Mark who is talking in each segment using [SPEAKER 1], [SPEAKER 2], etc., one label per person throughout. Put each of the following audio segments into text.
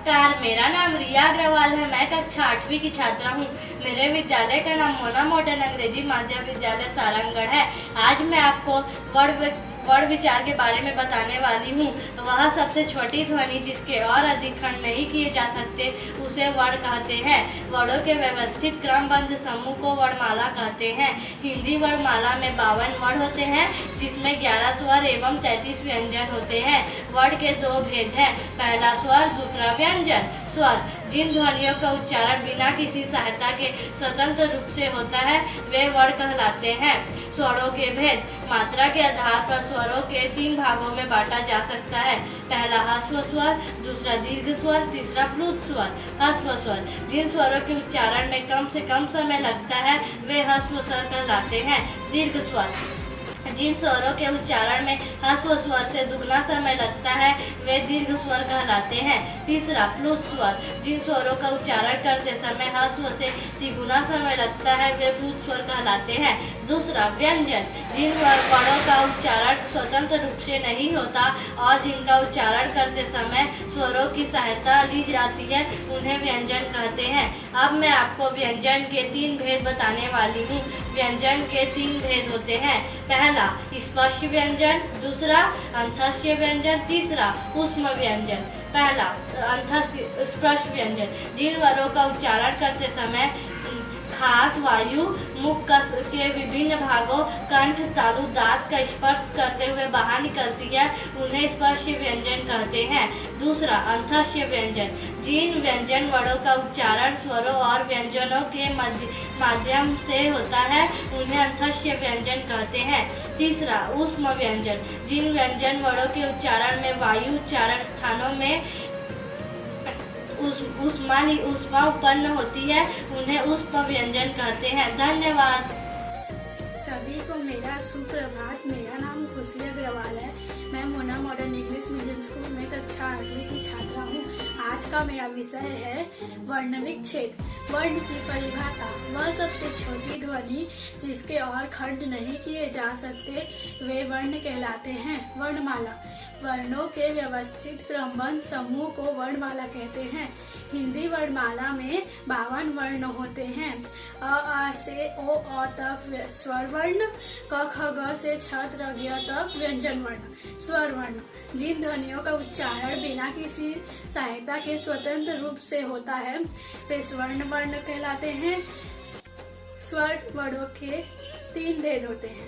[SPEAKER 1] नमस्कार, मेरा नाम रिया अग्रवाल है। मैं कक्षा 8वीं की छात्रा हूँ। मेरे विद्यालय का नाम मोना मॉडर्न अंग्रेजी माध्यम विद्यालय सारंगगढ़ है। आज मैं आपको वर्ण विचार के बारे में बताने वाली हूँ। वह सबसे छोटी ध्वनि जिसके और अधिक खंड नहीं किए जा सकते उसे वर्ण कहते हैं। वर्णों के व्यवस्थित क्रमबद्ध समूह को वर्णमाला कहते हैं। हिंदी वर्णमाला में 52 वर्ण होते हैं, जिसमें 11 स्वर एवं 33 व्यंजन होते हैं। वर्ण के दो भेद हैं, पहला स्वर, दूसरा व्यंजन। स्वर जिन ध्वनियों का उच्चारण बिना किसी सहायता के स्वतंत्र रूप से होता है वे वर्ण कहलाते हैं। स्वरों के भेद, मात्रा के आधार पर स्वरों के 3 भागों में बांटा जा सकता है। पहला ह्रस्व स्वर, दूसरा दीर्घ स्वर, तीसरा प्लुत स्वर। ह्रस्व स्वर जिन स्वरों के उच्चारण में कम से कम समय लगता है वे ह्रस्व स्वर कहलाते हैं। दीर्घ स्वर जिन स्वरों के उच्चारण में ह्रस्व स्वर से दुगना समय लगता है वे दीर्घ स्वर कहलाते हैं। तीसरा प्लुत स्वर जिन स्वरों का उच्चारण करते समय ह्रस्व से तिगुना समय लगता है वे प्लुत स्वर कहलाते हैं। दूसरा व्यंजन जिन वर्णों का उच्चारण स्वतंत्र रूप से नहीं होता और जिनका उच्चारण करते समय स्वरों की सहायता ली जाती है उन्हें व्यंजन कहते हैं। अब मैं आपको व्यंजन के 3 भेद बताने वाली हूँ। व्यंजन के 3 भेद होते हैं, पहला स्पष्ट व्यंजन, दूसरा अंतःस्य व्यंजन, तीसरा ऊष्म व्यंजन। पहला स्पष्ट व्यंजन जिन वर्णों का उच्चारण करते समय खास वायु मुख के विभिन्न भागों कंठ, तालु, दांत का स्पर्श करते हुए बाहर निकलती है उन्हें स्पष्ट व्यंजन कहते हैं। दूसरा अंतःस्य व्यंजन जिन व्यंजन वर्णों का उच्चारण स्वरों और व्यंजनों के माध्यम से होता है उन्हें अंतःस्य व्यंजन कहते हैं। तीसरा ऊष्म व्यंजन जिन व्यंजन वर्णों के उच्चारण में वायु उच्चारण स्थानों में ऊष्मा उत्पन्न होती है उन्हें ऊष्म व्यंजन कहते हैं। धन्यवाद।
[SPEAKER 2] सभी को मेरा सुप्रभात। मेरा नाम खुशी अग्रवाल है। मैं Mona modern English medium school में कक्षा 8वीं की छात्रा हूँ। आज का मेरा विषय है वर्ण विच्छेद। वर्ण की परिभाषा, वह सबसे छोटी ध्वनि जिसके और खंड नहीं किए जा सकते वे वर्ण कहलाते हैं। वर्णमाला वर्णों के व्यवस्थित क्रमबद्ध समूह को वर्णमाला कहते हैं। हिंदी वर्णमाला में 52 वर्ण होते हैं। अ आ से ओ अ तक स्वर वर्ण, क ख ग से छ त्र ज्ञ तक व्यंजन वर्ण। स्वर वर्ण जिन ध्वनियों का उच्चारण बिना किसी सहायता के स्वतंत्र रूप से होता है वे स्वर्ण वर्ण कहलाते हैं। स्वर वर्णों के 3 भेद होते हैं,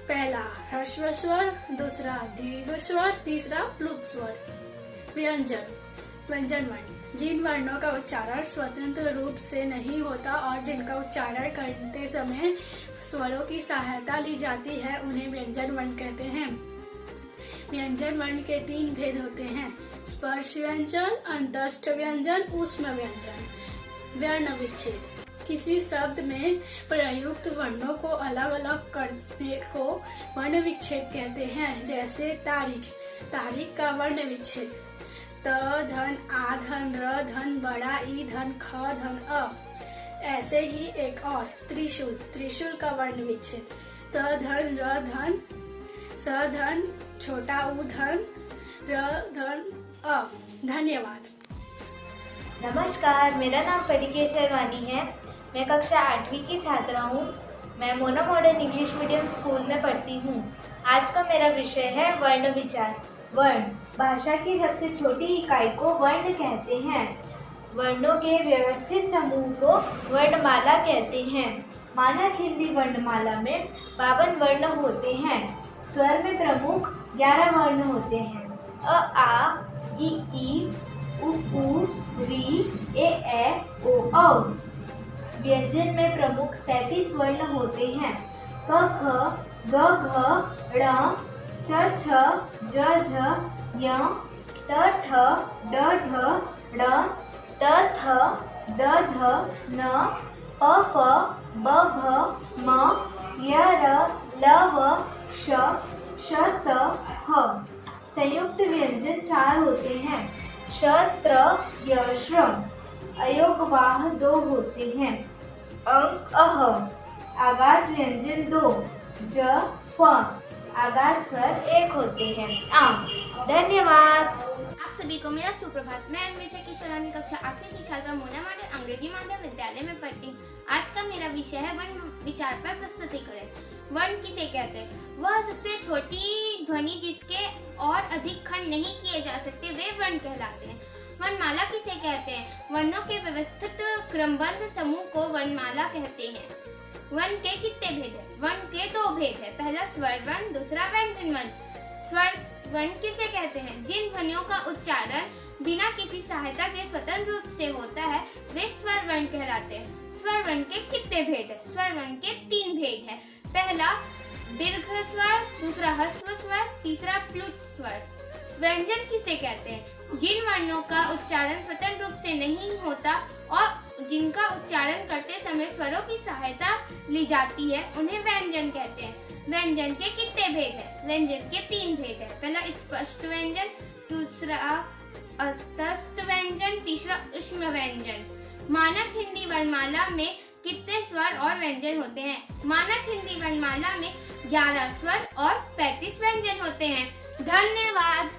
[SPEAKER 2] पहला ह्रस्व स्वर, दूसरा दीर्घ स्वर, तीसरा प्लुत स्वर। व्यंजन वर्ण जिन वर्णों का उच्चारण स्वतंत्र रूप से नहीं होता और जिनका उच्चारण करते समय स्वरों की सहायता ली जाती है उन्हें व्यंजन वर्ण कहते हैं। व्यंजन वर्ण के 3 भेद होते हैं, स्पर्श व्यंजन, अंतस्थ व्यंजन, ऊष्म व्यंजन। वर्ण विच्छेद किसी शब्द में प्रयुक्त वर्णों को अलग अलग करने को वर्ण विच्छेद कहते हैं। जैसे तारीख का वर्ण विच्छेद त धन, आ धन, र धन, बड़ा ई धन, ख धन, अ। ऐसे ही एक और त्रिशूल का वर्ण विच्छेद त धन, र धन, स धन, छोटा ऊ धन, र धन, अ। धन्यवाद।
[SPEAKER 3] नमस्कार, मेरा नाम परिकेश शर्वानी है। मैं कक्षा 8वीं की छात्रा हूँ। मैं Mona modern English medium school में पढ़ती हूँ। आज का मेरा विषय है वर्ण विचार। वर्ण भाषा की सबसे छोटी इकाई को वर्ण कहते हैं। वर्णों के व्यवस्थित समूह को वर्णमाला कहते हैं। मानक हिंदी वर्णमाला में 52 वर्ण होते हैं। स्वर में प्रमुख 11 वर्ण होते हैं, अ आ, ई उ री, ए ओ औ। व्यंजन में प्रमुख 33 वर्ण होते हैं, क ख ग घ ड़ च छ ज झ य त ठ ड ढ ण त थ द ध न प फ ब भ म य र ल व श स ह। संयुक्त व्यंजन 4 होते हैं, श त्र य श्र। अयोगवाह 2 होते हैं, अंक अह। आघात व्यंजन 2, ज फ। आगार स्वर एक होते हैं। धन्यवाद।
[SPEAKER 4] आप सभी को मेरा सुप्रभात। मैं अन्वेषा किशोरानी कक्षा 8वीं की छात्रा मोना मॉडल अंग्रेजी माध्यम विद्यालय में पढ़ती हूँ। आज का मेरा विषय है वर्ण विचार पर प्रस्तुतिकरण। वर्ण किसे कहते हैं? वह सबसे छोटी ध्वनि जिसके और अधिक खंड नहीं किए जा सकते वे वर्ण कहलाते हैं। वर्णमाला किसे कहते हैं? वर्णों के व्यवस्थित क्रमबद्ध समूह को वर्णमाला कहते हैं। वर्ण के कितने भेद हैं? वर्ण के 2 भेद हैं। पहला स्वर वर्ण, दूसरा व्यंजन वर्ण। स्वर वर्ण किसे कहते हैं? जिन ध्वनियों का उच्चारण बिना किसी सहायता के स्वतंत्र रूप से होता है वे स्वर वर्ण कहलाते हैं। स्वर वर्ण के कितने भेद हैं? स्वर वर्ण के 3 भेद हैं। पहला दीर्घ स्वर, दूसरा ह्रस्व स्वर, तीसरा प्लुत स्वर। व्यंजन किसे कहते हैं? जिन वर्णों का उच्चारण स्वतंत्र रूप से नहीं होता और जिनका उच्चारण करते समय स्वरों की सहायता ली जाती है उन्हें व्यंजन कहते हैं। व्यंजन के कितने भेद हैं? व्यंजन के 3 भेद हैं। पहला स्पष्ट व्यंजन, दूसरा अतस्त व्यंजन, तीसरा ऊष्म व्यंजन। मानक हिंदी वर्णमाला में कितने स्वर और व्यंजन होते हैं? मानक हिंदी वर्णमाला में 11 स्वर और 35 व्यंजन होते हैं। धन्यवाद।